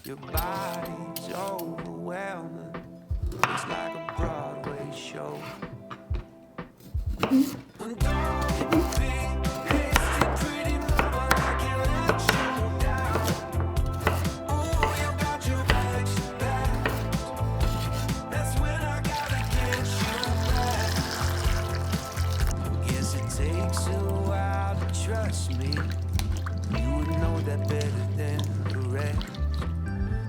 Your body's overwhelming. It's like a Broadway show. And don't be hasty, pretty mama, I can't let you down. Ooh, you got your bags packed. That's when I gotta get you back. Guess it takes a while to trust me. You would know that better than the rest.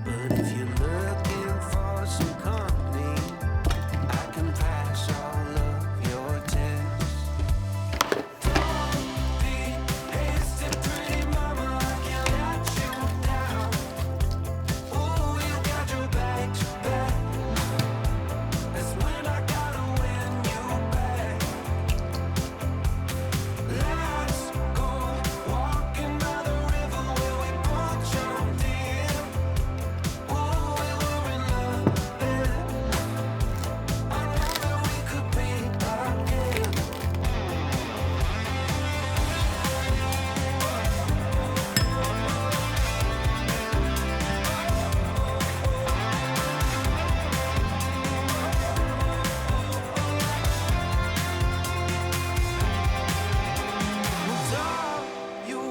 But if you're looking for some company, I can pass all of your tests. Don't be hasty, pretty mama, I can't let you down. Ooh, you got your bags back. That's when I gotta win you back. Let's go walking by the river where we both jumped in. Ooh, we were in love then. I know that we could be again. Well, you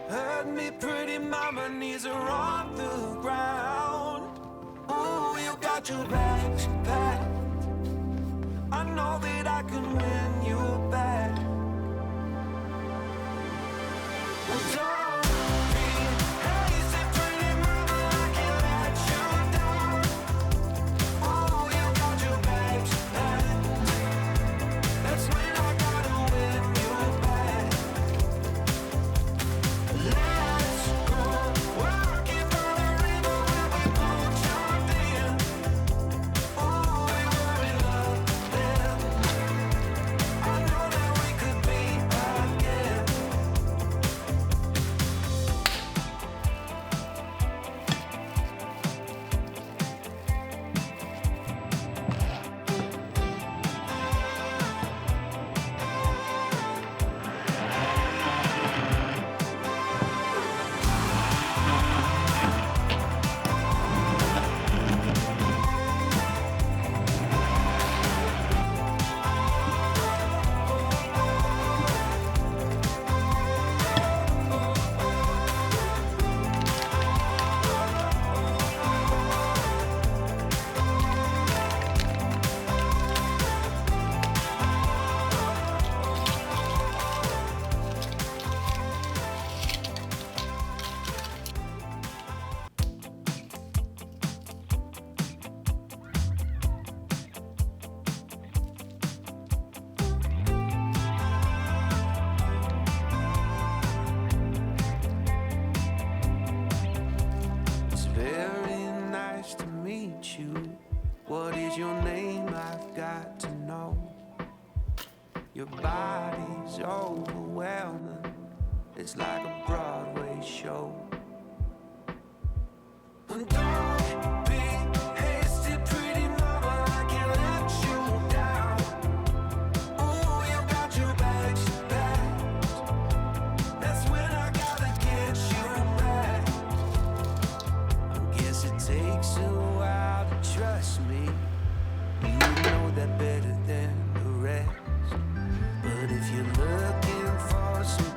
heard me, pretty mama, knees are off the ground. Ooh, you got your bags packed. I know that I can win you back. Well, don't be hasty, pretty mama, I can't let you down. Ooh, you got your bags packed. That's when I gotta win you back. Let's go walking by the river where we both jumped in. Ooh, we were in love then. I know that we could be again. It's very nice to meet you. What is your name? I've got to know. Your body's overwhelming. It's like a Broadway show. And don't be hasty, pretty mama, I can't let you down. Ooh, you got your bags packed. That's when I gotta get you back. Guess it takes a while to trust me. You know that better than the rest. But if you're looking for some